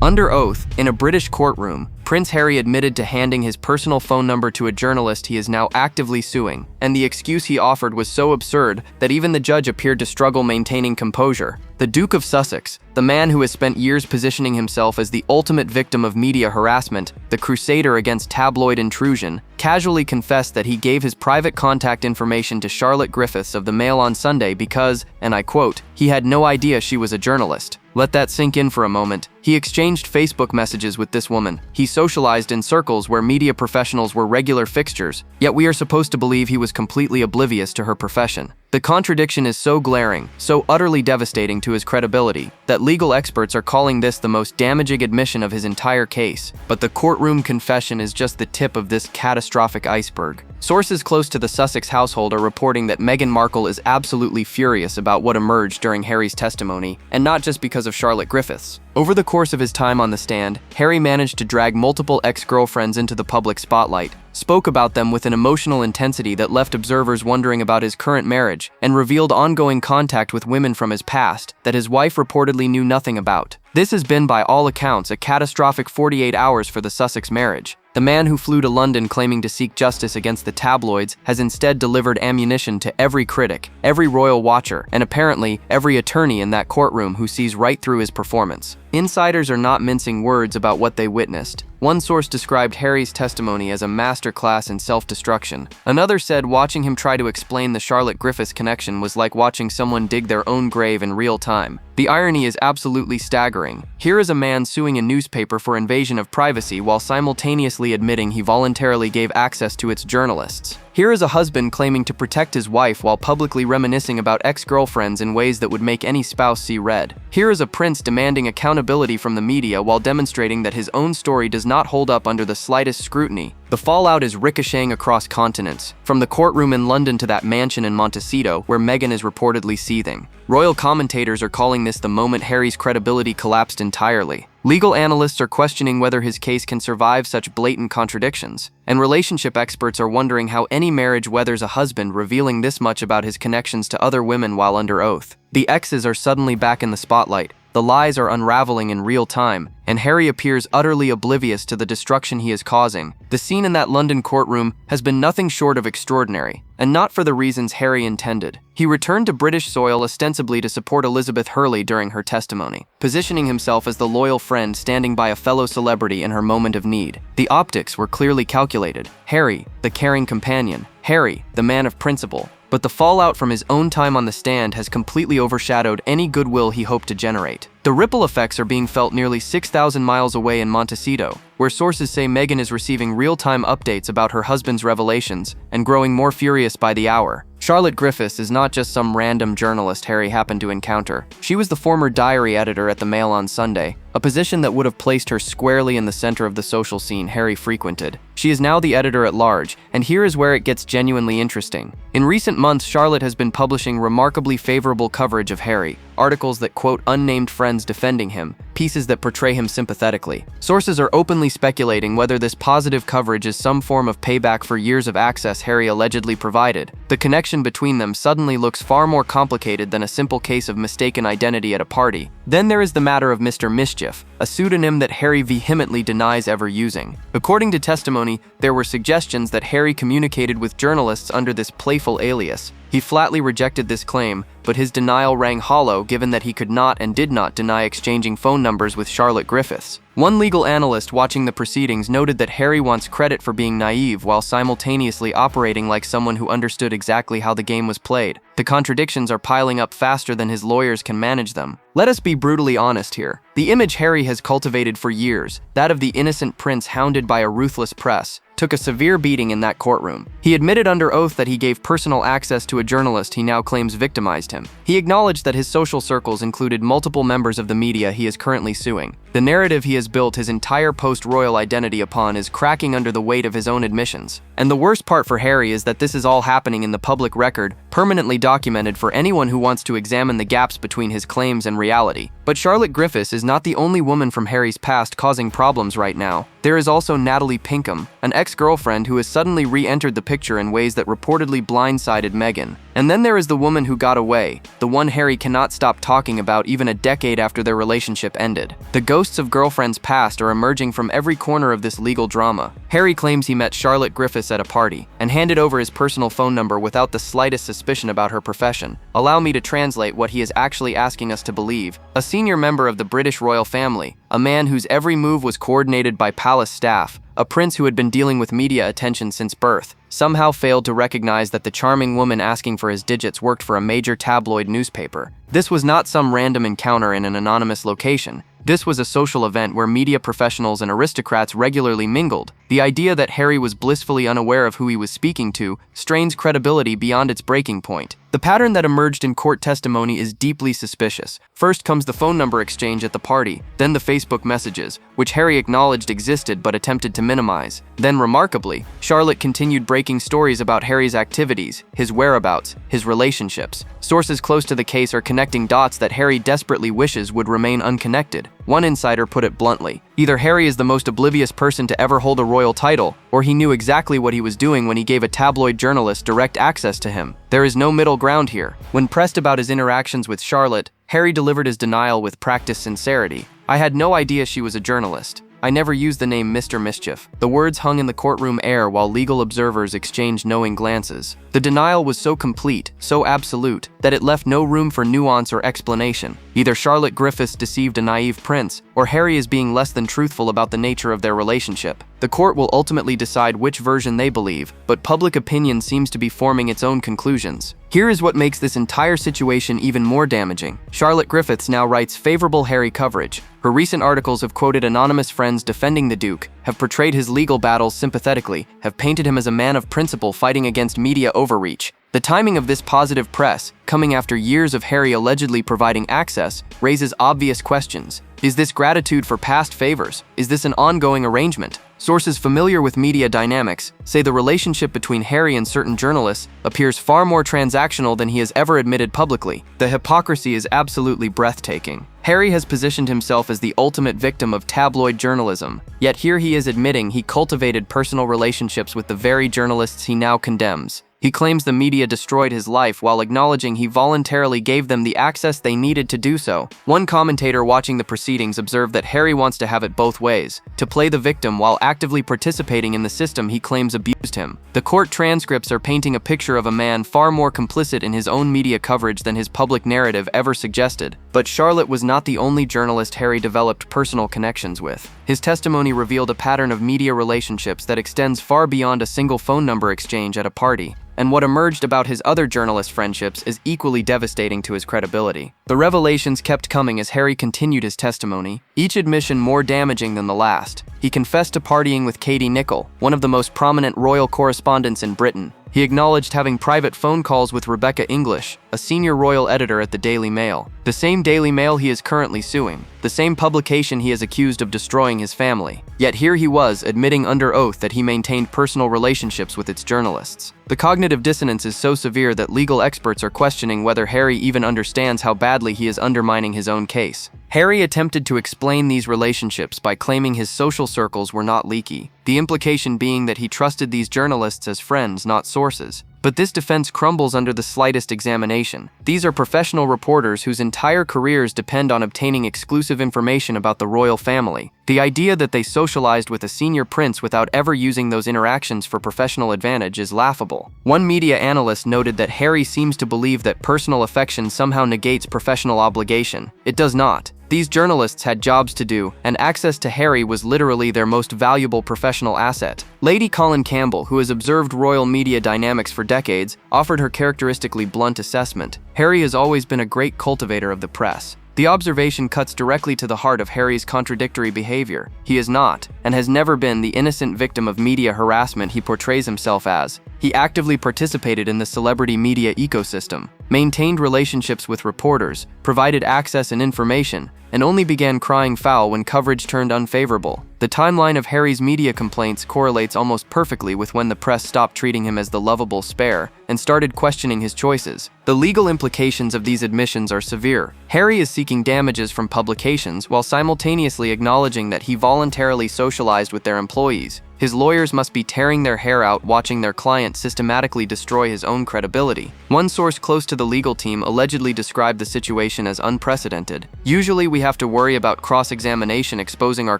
Under oath, in a British courtroom, Prince Harry admitted to handing his personal phone number to a journalist he is now actively suing, and the excuse he offered was so absurd that even the judge appeared to struggle maintaining composure. The Duke of Sussex, the man who has spent years positioning himself as the ultimate victim of media harassment, the crusader against tabloid intrusion, casually confessed that he gave his private contact information to Charlotte Griffiths of the Mail on Sunday because, and I quote, he had no idea she was a journalist. Let that sink in for a moment. He exchanged Facebook messages with this woman. He socialized in circles where media professionals were regular fixtures, yet we are supposed to believe he was completely oblivious to her profession. The contradiction is so glaring, so utterly devastating to his credibility, that legal experts are calling this the most damaging admission of his entire case. But the courtroom confession is just the tip of this catastrophic iceberg. Sources close to the Sussex household are reporting that Meghan Markle is absolutely furious about what emerged during Harry's testimony, and not just because of Charlotte Griffiths. Over the course of his time on the stand, Harry managed to drag multiple ex-girlfriends into the public spotlight, spoke about them with an emotional intensity that left observers wondering about his current marriage, and revealed ongoing contact with women from his past that his wife reportedly knew nothing about. This has been, by all accounts, a catastrophic 48 hours for the Sussex marriage. The man who flew to London claiming to seek justice against the tabloids has instead delivered ammunition to every critic, every royal watcher, and apparently every attorney in that courtroom who sees right through his performance. Insiders are not mincing words about what they witnessed. One source described Harry's testimony as a masterclass in self-destruction. Another said watching him try to explain the Charlotte Griffiths connection was like watching someone dig their own grave in real time. The irony is absolutely staggering. Here is a man suing a newspaper for invasion of privacy while simultaneously admitting he voluntarily gave access to its journalists. Here is a husband claiming to protect his wife while publicly reminiscing about ex-girlfriends in ways that would make any spouse see red. Here is a prince demanding accountability from the media while demonstrating that his own story does not hold up under the slightest scrutiny. The fallout is ricocheting across continents, from the courtroom in London to that mansion in Montecito where Meghan is reportedly seething. Royal commentators are calling this the moment Harry's credibility collapsed entirely. Legal analysts are questioning whether his case can survive such blatant contradictions, and relationship experts are wondering how any marriage weathers a husband revealing this much about his connections to other women while under oath. The exes are suddenly back in the spotlight. The lies are unraveling in real time, and Harry appears utterly oblivious to the destruction he is causing. The scene in that London courtroom has been nothing short of extraordinary, and not for the reasons Harry intended. He returned to British soil ostensibly to support Elizabeth Hurley during her testimony, positioning himself as the loyal friend standing by a fellow celebrity in her moment of need. The optics were clearly calculated. Harry, the caring companion. Harry, the man of principle. But the fallout from his own time on the stand has completely overshadowed any goodwill he hoped to generate. The ripple effects are being felt nearly 6,000 miles away in Montecito, where sources say Meghan is receiving real-time updates about her husband's revelations and growing more furious by the hour. Charlotte Griffiths is not just some random journalist Harry happened to encounter. She was the former diary editor at the Mail on Sunday, a position that would have placed her squarely in the center of the social scene Harry frequented. She is now the editor-at-large, and here is where it gets genuinely interesting. In recent months, Charlotte has been publishing remarkably favorable coverage of Harry, articles that quote unnamed friends defending him, pieces that portray him sympathetically. Sources are openly speculating whether this positive coverage is some form of payback for years of access Harry allegedly provided. The connection between them suddenly looks far more complicated than a simple case of mistaken identity at a party. Then there is the matter of Mr. Mischief, a pseudonym that Harry vehemently denies ever using. According to testimony, there were suggestions that Harry communicated with journalists under this playful alias. He flatly rejected this claim, but his denial rang hollow given that he could not and did not deny exchanging phone numbers with Charlotte Griffiths. One legal analyst watching the proceedings noted that Harry wants credit for being naive while simultaneously operating like someone who understood exactly how the game was played. The contradictions are piling up faster than his lawyers can manage them. Let us be brutally honest here. The image Harry has cultivated for years, that of the innocent prince hounded by a ruthless press, took a severe beating in that courtroom. He admitted under oath that he gave personal access to a journalist he now claims victimized him. He acknowledged that his social circles included multiple members of the media he is currently suing. The narrative he has built his entire post-royal identity upon is cracking under the weight of his own admissions. And the worst part for Harry is that this is all happening in the public record, permanently documented for anyone who wants to examine the gaps between his claims and reality. But Charlotte Griffiths is not the only woman from Harry's past causing problems right now. There is also Natalie Pinkham, an ex-girlfriend who has suddenly re-entered the picture in ways that reportedly blindsided Meghan. And then there is the woman who got away, the one Harry cannot stop talking about even a decade after their relationship ended. The Ghosts of girlfriends past are emerging from every corner of this legal drama. Harry claims he met Charlotte Griffiths at a party and handed over his personal phone number without the slightest suspicion about her profession. Allow me to translate what he is actually asking us to believe. A senior member of the British royal family, a man whose every move was coordinated by palace staff, a prince who had been dealing with media attention since birth, somehow failed to recognize that the charming woman asking for his digits worked for a major tabloid newspaper. This was not some random encounter in an anonymous location. This was a social event where media professionals and aristocrats regularly mingled. The idea that Harry was blissfully unaware of who he was speaking to strains credibility beyond its breaking point. The pattern that emerged in court testimony is deeply suspicious. First comes the phone number exchange at the party, then the Facebook messages, which Harry acknowledged existed but attempted to minimize. Then, remarkably, Charlotte continued breaking stories about Harry's activities, his whereabouts, his relationships. Sources close to the case are connecting dots that Harry desperately wishes would remain unconnected. One insider put it bluntly: either Harry is the most oblivious person to ever hold a royal title, or he knew exactly what he was doing when he gave a tabloid journalist direct access to him. There is no middle ground here. When pressed about his interactions with Charlotte, Harry delivered his denial with practiced sincerity. "I had no idea she was a journalist. I never used the name Mr. Mischief." The words hung in the courtroom air while legal observers exchanged knowing glances. The denial was so complete, so absolute, that it left no room for nuance or explanation. Either Charlotte Griffiths deceived a naive prince, or Harry is being less than truthful about the nature of their relationship. The court will ultimately decide which version they believe, but public opinion seems to be forming its own conclusions. Here is what makes this entire situation even more damaging. Charlotte Griffiths now writes favorable Harry coverage. Her recent articles have quoted anonymous friends defending the Duke, have portrayed his legal battles sympathetically, have painted him as a man of principle fighting against media overreach. The timing of this positive press, coming after years of Harry allegedly providing access, raises obvious questions. Is this gratitude for past favors? Is this an ongoing arrangement? Sources familiar with media dynamics say the relationship between Harry and certain journalists appears far more transactional than he has ever admitted publicly. The hypocrisy is absolutely breathtaking. Harry has positioned himself as the ultimate victim of tabloid journalism, yet here he is admitting he cultivated personal relationships with the very journalists he now condemns. He claims the media destroyed his life while acknowledging he voluntarily gave them the access they needed to do so. One commentator watching the proceedings observed that Harry wants to have it both ways, to play the victim while actively participating in the system he claims abused him. The court transcripts are painting a picture of a man far more complicit in his own media coverage than his public narrative ever suggested. But Charlotte was not the only journalist Harry developed personal connections with. His testimony revealed a pattern of media relationships that extends far beyond a single phone number exchange at a party. And what emerged about his other journalist friendships is equally devastating to his credibility. The revelations kept coming as Harry continued his testimony, each admission more damaging than the last. He confessed to partying with Katie Nicholl, one of the most prominent royal correspondents in Britain. He acknowledged having private phone calls with Rebecca English, a senior royal editor at the Daily Mail. The same Daily Mail he is currently suing. The same publication he is accused of destroying his family. Yet here he was, admitting under oath that he maintained personal relationships with its journalists. The cognitive dissonance is so severe that legal experts are questioning whether Harry even understands how badly he is undermining his own case. Harry attempted to explain these relationships by claiming his social circles were not leaky, the implication being that he trusted these journalists as friends, not sources. But this defense crumbles under the slightest examination. These are professional reporters whose entire careers depend on obtaining exclusive information about the royal family. The idea that they socialized with a senior prince without ever using those interactions for professional advantage is laughable. One media analyst noted that Harry seems to believe that personal affection somehow negates professional obligation. It does not. These journalists had jobs to do, and access to Harry was literally their most valuable professional asset. Lady Colin Campbell, who has observed royal media dynamics for decades, offered her characteristically blunt assessment. Harry has always been a great cultivator of the press. The observation cuts directly to the heart of Harry's contradictory behavior. He is not, and has never been, the innocent victim of media harassment he portrays himself as. He actively participated in the celebrity media ecosystem, maintained relationships with reporters, provided access and information, and only began crying foul when coverage turned unfavorable. The timeline of Harry's media complaints correlates almost perfectly with when the press stopped treating him as the lovable spare and started questioning his choices. The legal implications of these admissions are severe. Harry is seeking damages from publications while simultaneously acknowledging that he voluntarily socialized with their employees. His lawyers must be tearing their hair out watching their client systematically destroy his own credibility. One source close to the legal team allegedly described the situation as unprecedented. Usually we have to worry about cross-examination exposing our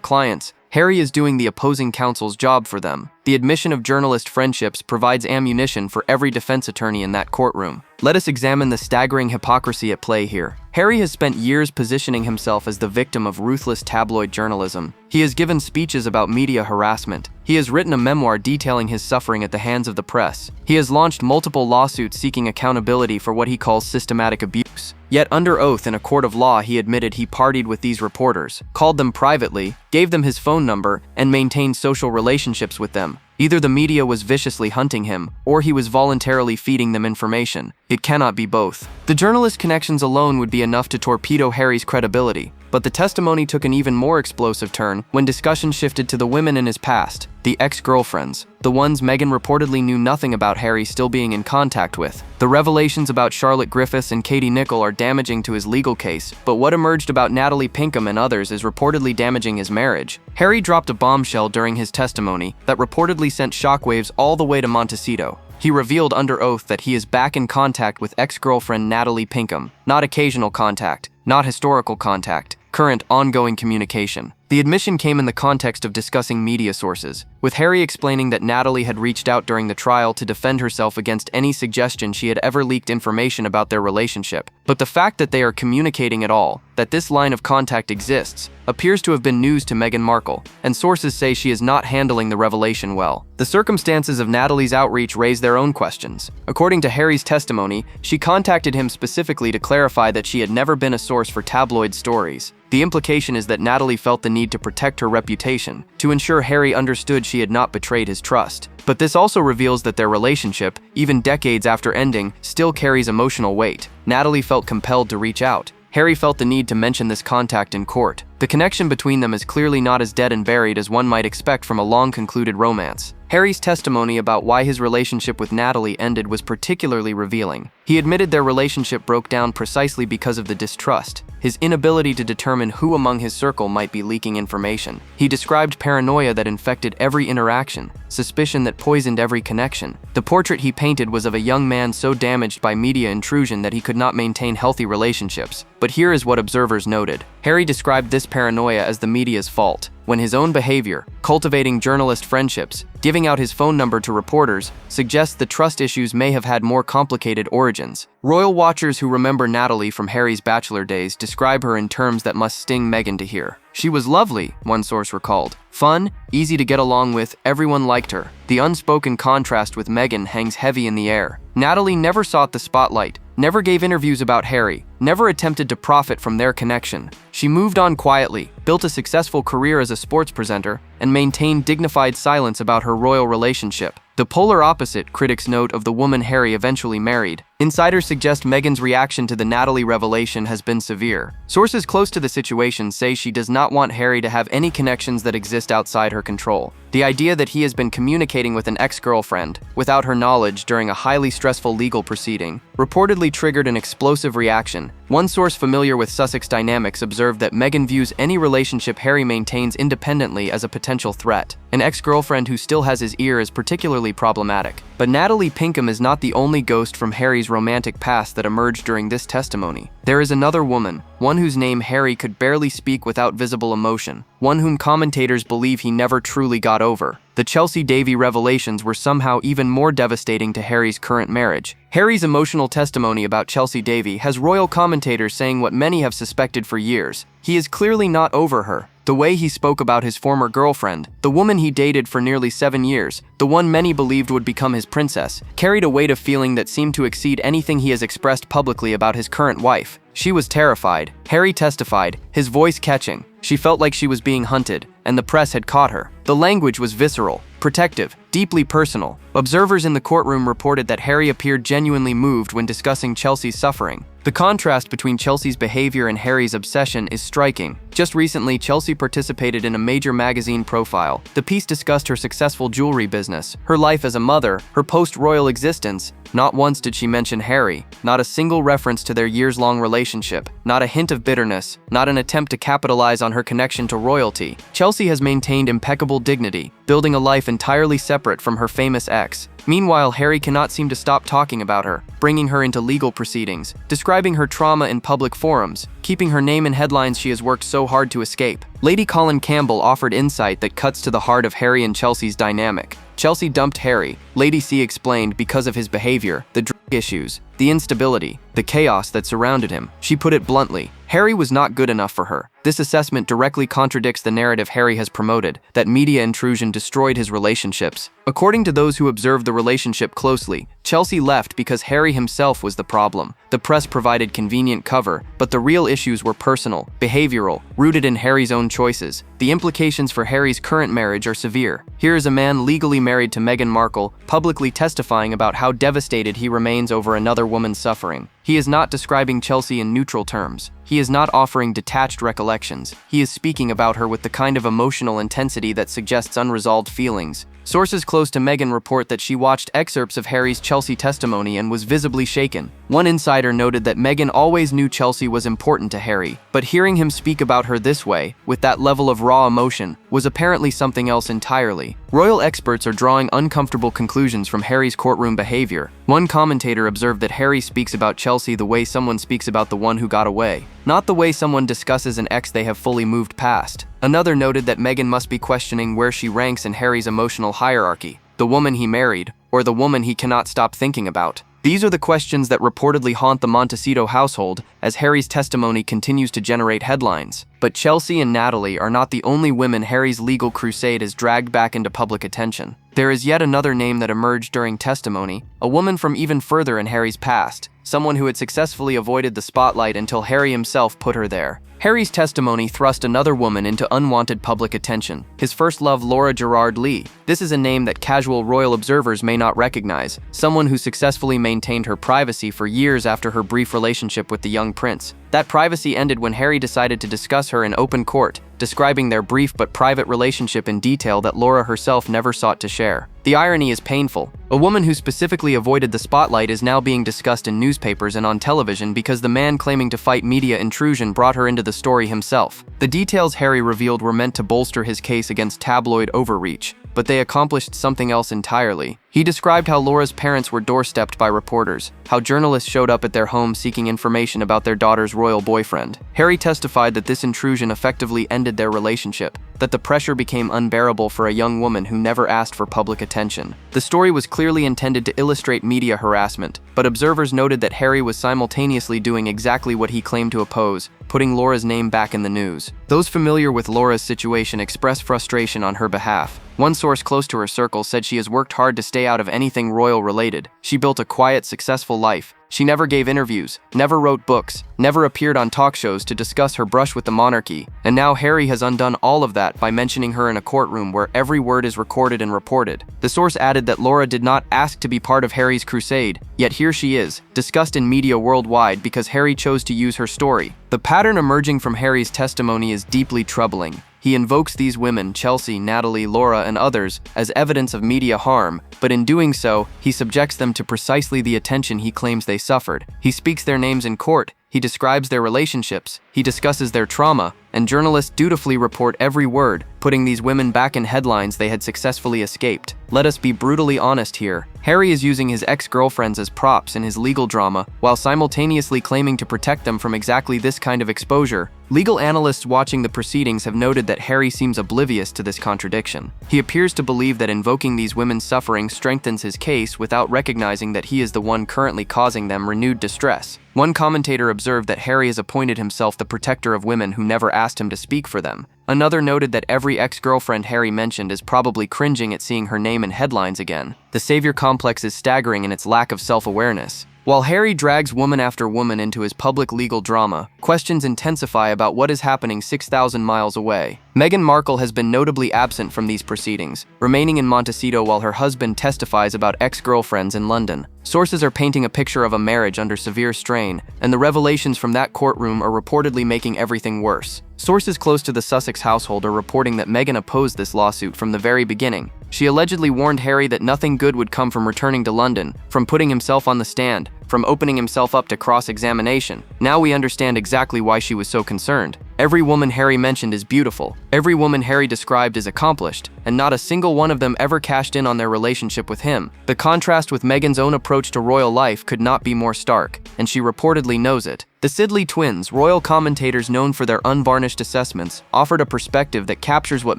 clients. Harry is doing the opposing counsel's job for them. The admission of journalist friendships provides ammunition for every defense attorney in that courtroom. Let us examine the staggering hypocrisy at play here. Harry has spent years positioning himself as the victim of ruthless tabloid journalism. He has given speeches about media harassment. He has written a memoir detailing his suffering at the hands of the press. He has launched multiple lawsuits seeking accountability for what he calls systematic abuse. Yet under oath in a court of law, he admitted he partied with these reporters, called them privately, gave them his phone number, and maintained social relationships with them. Either the media was viciously hunting him, or he was voluntarily feeding them information. It cannot be both. The journalist connections alone would be enough to torpedo Harry's credibility. But the testimony took an even more explosive turn when discussion shifted to the women in his past, the ex-girlfriends, the ones Meghan reportedly knew nothing about Harry still being in contact with. The revelations about Charlotte Griffiths and Katie Nicholl are damaging to his legal case, but what emerged about Natalie Pinkham and others is reportedly damaging his marriage. Harry dropped a bombshell during his testimony that reportedly sent shockwaves all the way to Montecito. He revealed under oath that he is back in contact with ex-girlfriend Natalie Pinkham, not occasional contact, not historical contact, current, ongoing communication. The admission came in the context of discussing media sources, with Harry explaining that Natalie had reached out during the trial to defend herself against any suggestion she had ever leaked information about their relationship. But the fact that they are communicating at all, that this line of contact exists, appears to have been news to Meghan Markle, and sources say she is not handling the revelation well. The circumstances of Natalie's outreach raise their own questions. According to Harry's testimony, she contacted him specifically to clarify that she had never been a source for tabloid stories. The implication is that Natalie felt the need to protect her reputation, to ensure Harry understood she had not betrayed his trust. But this also reveals that their relationship, even decades after ending, still carries emotional weight. Natalie felt compelled to reach out. Harry felt the need to mention this contact in court. The connection between them is clearly not as dead and buried as one might expect from a long-concluded romance. Harry's testimony about why his relationship with Natalie ended was particularly revealing. He admitted their relationship broke down precisely because of the distrust, his inability to determine who among his circle might be leaking information. He described paranoia that infected every interaction, suspicion that poisoned every connection. The portrait he painted was of a young man so damaged by media intrusion that he could not maintain healthy relationships. But here is what observers noted. Harry described this paranoia as the media's fault, when his own behavior, cultivating journalist friendships, giving out his phone number to reporters, suggests the trust issues may have had more complicated origins. Royal watchers who remember Natalie from Harry's bachelor days describe her in terms that must sting Meghan to hear. She was lovely, one source recalled. Fun, easy to get along with, everyone liked her. The unspoken contrast with Meghan hangs heavy in the air. Natalie never sought the spotlight, never gave interviews about Harry, never attempted to profit from their connection. She moved on quietly, built a successful career as a sports presenter, and maintained dignified silence about her royal relationship. The polar opposite, critics note, of the woman Harry eventually married. Insiders suggest Meghan's reaction to the Natalie revelation has been severe. Sources close to the situation say she does not want Harry to have any connections that exist outside her control. The idea that he has been communicating with an ex-girlfriend, without her knowledge during a highly stressful legal proceeding, reportedly triggered an explosive reaction. One source familiar with Sussex dynamics observed that Meghan views any relationship Harry maintains independently as a potential threat. An ex-girlfriend who still has his ear is particularly problematic. But Natalie Pinkham is not the only ghost from Harry's romantic past that emerged during this testimony. There is another woman, one whose name Harry could barely speak without visible emotion, one whom commentators believe he never truly got over. The Chelsea Davy revelations were somehow even more devastating to Harry's current marriage. Harry's emotional testimony about Chelsea Davy has royal commentators saying what many have suspected for years. He is clearly not over her. The way he spoke about his former girlfriend, the woman he dated for nearly 7 years, the one many believed would become his princess, carried a weight of feeling that seemed to exceed anything he has expressed publicly about his current wife. She was terrified. Harry testified, his voice catching. She felt like she was being hunted, and the press had caught her. The language was visceral, protective, deeply personal. Observers in the courtroom reported that Harry appeared genuinely moved when discussing Chelsea's suffering. The contrast between Chelsea's behavior and Harry's obsession is striking. Just recently, Chelsea participated in a major magazine profile. The piece discussed her successful jewelry business, her life as a mother, her post-royal existence. Not once did she mention Harry, not a single reference to their years-long relationship, not a hint of bitterness, not an attempt to capitalize on her connection to royalty. Chelsea has maintained impeccable dignity, building a life entirely separate from her famous ex. Meanwhile, Harry cannot seem to stop talking about her, bringing her into legal proceedings, describing her trauma in public forums, keeping her name in headlines she has worked so hard to escape. Lady Colin Campbell offered insight that cuts to the heart of Harry and Chelsea's dynamic. Chelsea dumped Harry, Lady C explained, because of his behavior, the drug issues, the instability, the chaos that surrounded him. She put it bluntly, Harry was not good enough for her. This assessment directly contradicts the narrative Harry has promoted, that media intrusion destroyed his relationships. According to those who observed the relationship closely, Chelsea left because Harry himself was the problem. The press provided convenient cover, but the real issues were personal, behavioral, rooted in Harry's own choices. The implications for Harry's current marriage are severe. Here is a man legally married to Meghan Markle, publicly testifying about how devastated he remains over another woman's suffering. He is not describing Chelsea in neutral terms. He is not offering detached recollections. He is speaking about her with the kind of emotional intensity that suggests unresolved feelings. Sources close to Meghan report that she watched excerpts of Harry's Chelsea testimony and was visibly shaken. One insider noted that Meghan always knew Chelsea was important to Harry, but hearing him speak about her this way, with that level of raw emotion, was apparently something else entirely. Royal experts are drawing uncomfortable conclusions from Harry's courtroom behavior. One commentator observed that Harry speaks about Chelsea the way someone speaks about the one who got away, not the way someone discusses an ex they have fully moved past. Another noted that Meghan must be questioning where she ranks in Harry's emotional hierarchy, the woman he married, or the woman he cannot stop thinking about. These are the questions that reportedly haunt the Montecito household as Harry's testimony continues to generate headlines. But Chelsea and Natalie are not the only women Harry's legal crusade has dragged back into public attention. There is yet another name that emerged during testimony, a woman from even further in Harry's past, someone who had successfully avoided the spotlight until Harry himself put her there. Harry's testimony thrust another woman into unwanted public attention, his first love, Laura Gerard-Lee. This is a name that casual royal observers may not recognize, someone who successfully maintained her privacy for years after her brief relationship with the young prince. That privacy ended when Harry decided to discuss her in open court, describing their brief but private relationship in detail that Laura herself never sought to share. The irony is painful. A woman who specifically avoided the spotlight is now being discussed in newspapers and on television because the man claiming to fight media intrusion brought her into the story himself. The details Harry revealed were meant to bolster his case against tabloid overreach, but they accomplished something else entirely. He described how Laura's parents were doorstepped by reporters, how journalists showed up at their home seeking information about their daughter's royal boyfriend. Harry testified that this intrusion effectively ended their relationship, that the pressure became unbearable for a young woman who never asked for public attention. The story was clearly intended to illustrate media harassment, but observers noted that Harry was simultaneously doing exactly what he claimed to oppose, putting Laura's name back in the news. Those familiar with Laura's situation expressed frustration on her behalf. One source close to her circle said she has worked hard to stay out of anything royal-related. She built a quiet, successful life. She never gave interviews, never wrote books, never appeared on talk shows to discuss her brush with the monarchy, and now Harry has undone all of that by mentioning her in a courtroom where every word is recorded and reported. The source added that Laura did not ask to be part of Harry's crusade, yet here she is, discussed in media worldwide because Harry chose to use her story. The pattern emerging from Harry's testimony is deeply troubling. He invokes these women, Chelsea, Natalie, Laura, and others, as evidence of media harm, but in doing so, he subjects them to precisely the attention he claims they suffered. He speaks their names in court, he describes their relationships, he discusses their trauma, and journalists dutifully report every word, putting these women back in headlines they had successfully escaped. Let us be brutally honest here. Harry is using his ex-girlfriends as props in his legal drama, while simultaneously claiming to protect them from exactly this kind of exposure. Legal analysts watching the proceedings have noted that Harry seems oblivious to this contradiction. He appears to believe that invoking these women's suffering strengthens his case without recognizing that he is the one currently causing them renewed distress. One commentator observed that Harry has appointed himself the protector of women who never asked him to speak for them. Another noted that every ex-girlfriend Harry mentioned is probably cringing at seeing her name in headlines again. The savior complex is staggering in its lack of self-awareness. While Harry drags woman after woman into his public legal drama, questions intensify about what is happening 6,000 miles away. Meghan Markle has been notably absent from these proceedings, remaining in Montecito while her husband testifies about ex-girlfriends in London. Sources are painting a picture of a marriage under severe strain, and the revelations from that courtroom are reportedly making everything worse. Sources close to the Sussex household are reporting that Meghan opposed this lawsuit from the very beginning. She allegedly warned Harry that nothing good would come from returning to London, from putting himself on the stand, from opening himself up to cross-examination. Now we understand exactly why she was so concerned. Every woman Harry mentioned is beautiful. Every woman Harry described is accomplished, and not a single one of them ever cashed in on their relationship with him. The contrast with Meghan's own approach to royal life could not be more stark, and she reportedly knows it. The Sidley twins, royal commentators known for their unvarnished assessments, offered a perspective that captures what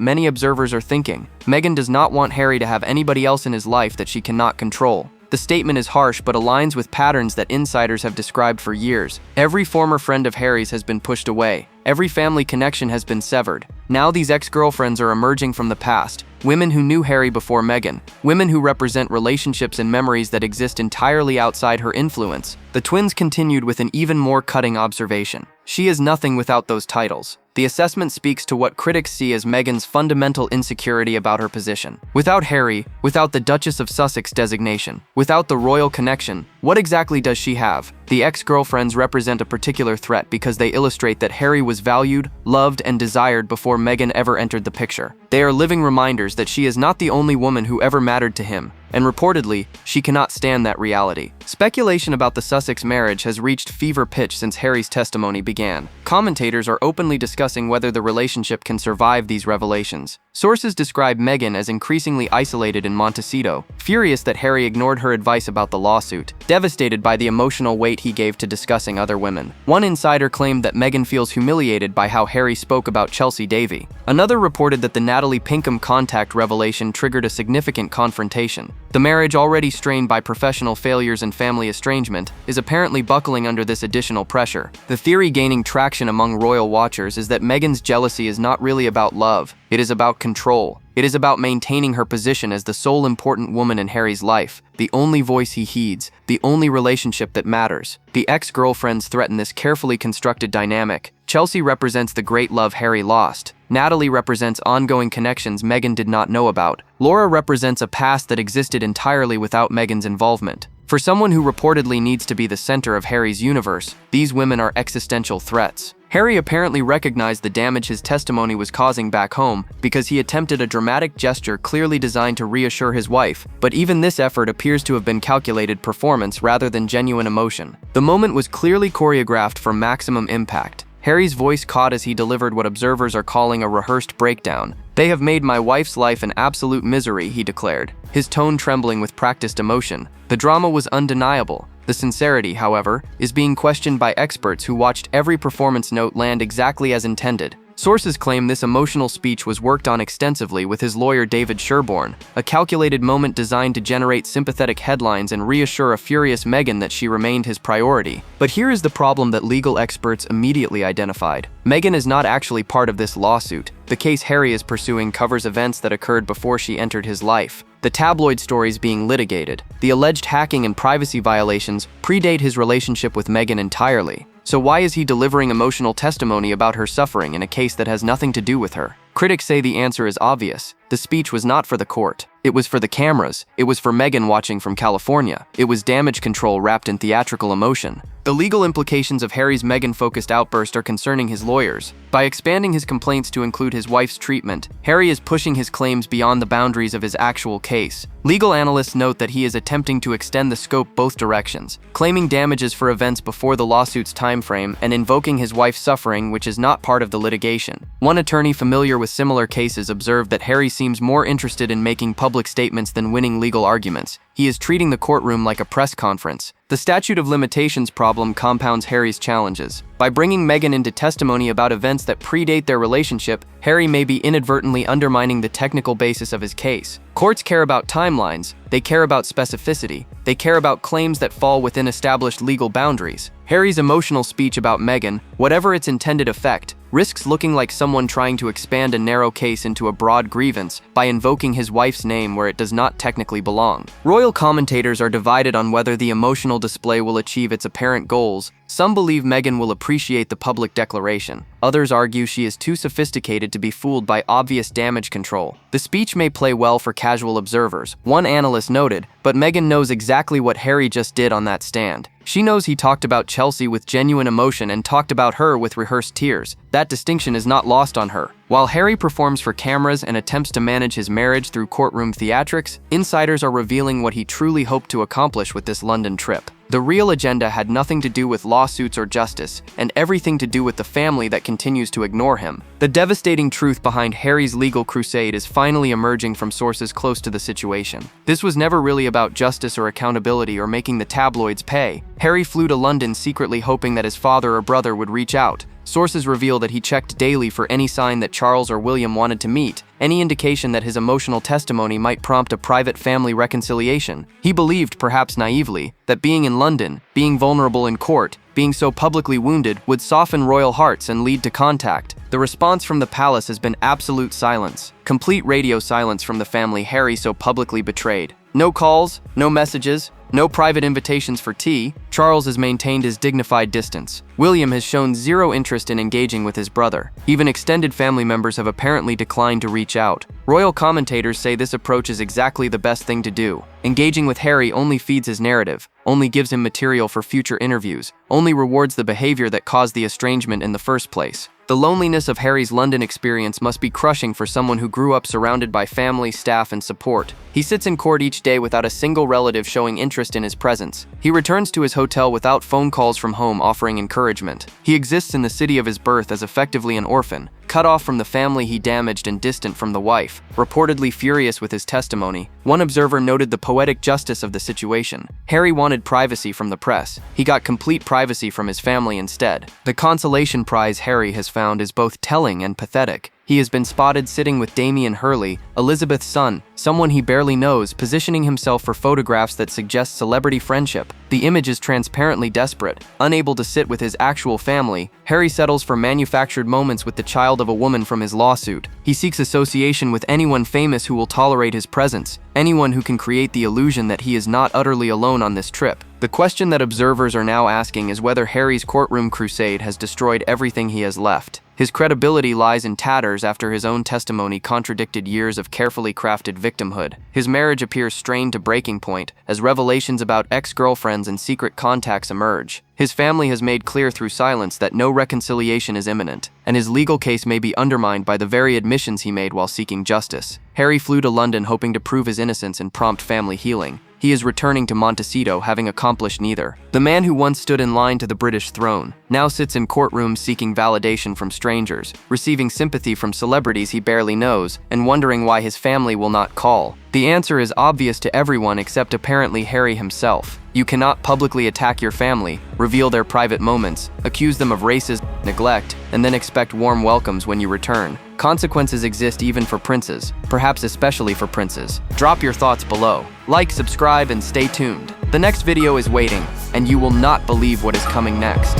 many observers are thinking. Meghan does not want Harry to have anybody else in his life that she cannot control. The statement is harsh but aligns with patterns that insiders have described for years. Every former friend of Harry's has been pushed away. Every family connection has been severed. Now these ex-girlfriends are emerging from the past. Women who knew Harry before Meghan. Women who represent relationships and memories that exist entirely outside her influence. The twins continued with an even more cutting observation. She is nothing without those titles. The assessment speaks to what critics see as Meghan's fundamental insecurity about her position. Without Harry, without the Duchess of Sussex designation, without the royal connection, what exactly does she have? The ex-girlfriends represent a particular threat because they illustrate that Harry was valued, loved, and desired before Meghan ever entered the picture. They are living reminders that she is not the only woman who ever mattered to him, and reportedly, she cannot stand that reality. Speculation about the Sussex marriage has reached fever pitch since Harry's testimony began. Commentators are openly discussing whether the relationship can survive these revelations. Sources describe Meghan as increasingly isolated in Montecito, furious that Harry ignored her advice about the lawsuit, devastated by the emotional weight he gave to discussing other women. One insider claimed that Meghan feels humiliated by how Harry spoke about Chelsea Davy. Another reported that the Natalie Pinkham contact revelation triggered a significant confrontation. The marriage, already strained by professional failures and family estrangement, is apparently buckling under this additional pressure. The theory gaining traction among royal watchers is that Meghan's jealousy is not really about love, it is about control. It is about maintaining her position as the sole important woman in Harry's life, the only voice he heeds, the only relationship that matters. The ex-girlfriends threaten this carefully constructed dynamic. Chelsea represents the great love Harry lost. Natalie represents ongoing connections Meghan did not know about. Laura represents a past that existed entirely without Meghan's involvement. For someone who reportedly needs to be the center of Harry's universe, these women are existential threats. Harry apparently recognized the damage his testimony was causing back home because he attempted a dramatic gesture clearly designed to reassure his wife, but even this effort appears to have been calculated performance rather than genuine emotion. The moment was clearly choreographed for maximum impact. Harry's voice caught as he delivered what observers are calling a rehearsed breakdown. "They have made my wife's life an absolute misery," he declared, his tone trembling with practiced emotion. The drama was undeniable. The sincerity, however, is being questioned by experts who watched every performance note land exactly as intended. Sources claim this emotional speech was worked on extensively with his lawyer David Sherborne, a calculated moment designed to generate sympathetic headlines and reassure a furious Meghan that she remained his priority. But here is the problem that legal experts immediately identified. Meghan is not actually part of this lawsuit. The case Harry is pursuing covers events that occurred before she entered his life. The tabloid stories being litigated, the alleged hacking and privacy violations, predate his relationship with Meghan entirely. So why is he delivering emotional testimony about her suffering in a case that has nothing to do with her? Critics say the answer is obvious. The speech was not for the court. It was for the cameras. It was for Meghan watching from California. It was damage control wrapped in theatrical emotion. The legal implications of Harry's Meghan-focused outburst are concerning his lawyers. By expanding his complaints to include his wife's treatment, Harry is pushing his claims beyond the boundaries of his actual case. Legal analysts note that he is attempting to extend the scope both directions, claiming damages for events before the lawsuit's timeframe and invoking his wife's suffering, which is not part of the litigation. One attorney familiar with similar cases observed that Harry seems more interested in making public statements than winning legal arguments. He is treating the courtroom like a press conference. The statute of limitations problem compounds Harry's challenges. By bringing Meghan into testimony about events that predate their relationship, Harry may be inadvertently undermining the technical basis of his case. Courts care about timelines, they care about specificity, they care about claims that fall within established legal boundaries. Harry's emotional speech about Meghan, whatever its intended effect, risks looking like someone trying to expand a narrow case into a broad grievance by invoking his wife's name where it does not technically belong. Royal commentators are divided on whether the emotional display will achieve its apparent goals. Some believe Meghan will appreciate the public declaration. Others argue she is too sophisticated to be fooled by obvious damage control. The speech may play well for casual observers, one analyst noted, but Meghan knows exactly what Harry just did on that stand. She knows he talked about Chelsea with genuine emotion and talked about her with rehearsed tears. That distinction is not lost on her. While Harry performs for cameras and attempts to manage his marriage through courtroom theatrics, insiders are revealing what he truly hoped to accomplish with this London trip. The real agenda had nothing to do with lawsuits or justice, and everything to do with the family that continues to ignore him. The devastating truth behind Harry's legal crusade is finally emerging from sources close to the situation. This was never really about justice or accountability or making the tabloids pay. Harry flew to London secretly hoping that his father or brother would reach out. Sources reveal that he checked daily for any sign that Charles or William wanted to meet, any indication that his emotional testimony might prompt a private family reconciliation. He believed, perhaps naively, that being in London, being vulnerable in court, being so publicly wounded would soften royal hearts and lead to contact. The response from the palace has been absolute silence. Complete radio silence from the family Harry so publicly betrayed. No calls, no messages, no private invitations for tea. Charles has maintained his dignified distance. William has shown zero interest in engaging with his brother. Even extended family members have apparently declined to reach out. Royal commentators say this approach is exactly the best thing to do. Engaging with Harry only feeds his narrative, only gives him material for future interviews, only rewards the behavior that caused the estrangement in the first place. The loneliness of Harry's London experience must be crushing for someone who grew up surrounded by family, staff, and support. He sits in court each day without a single relative showing interest in his presence. He returns to his hotel without phone calls from home offering encouragement. He exists in the city of his birth as effectively an orphan, cut off from the family he damaged and distant from the wife. Reportedly furious with his testimony, one observer noted the poetic justice of the situation. Harry wanted privacy from the press. He got complete privacy from his family instead. The consolation prize Harry has found is both telling and pathetic. He has been spotted sitting with Damien Hurley, Elizabeth's son, someone he barely knows, positioning himself for photographs that suggest celebrity friendship. The image is transparently desperate. Unable to sit with his actual family, Harry settles for manufactured moments with the child of a woman from his lawsuit. He seeks association with anyone famous who will tolerate his presence, anyone who can create the illusion that he is not utterly alone on this trip. The question that observers are now asking is whether Harry's courtroom crusade has destroyed everything he has left. His credibility lies in tatters after his own testimony contradicted years of carefully crafted victimhood. His marriage appears strained to breaking point as revelations about ex-girlfriends and secret contacts emerge. His family has made clear through silence that no reconciliation is imminent, and his legal case may be undermined by the very admissions he made while seeking justice. Harry flew to London hoping to prove his innocence and prompt family healing. He is returning to Montecito having accomplished neither. The man who once stood in line to the British throne now sits in courtrooms seeking validation from strangers, receiving sympathy from celebrities he barely knows, and wondering why his family will not call. The answer is obvious to everyone except apparently Harry himself. You cannot publicly attack your family, reveal their private moments, accuse them of racist neglect, and then expect warm welcomes when you return. Consequences exist even for princes, perhaps especially for princes. Drop your thoughts below. Like, subscribe, and stay tuned. The next video is waiting, and you will not believe what is coming next.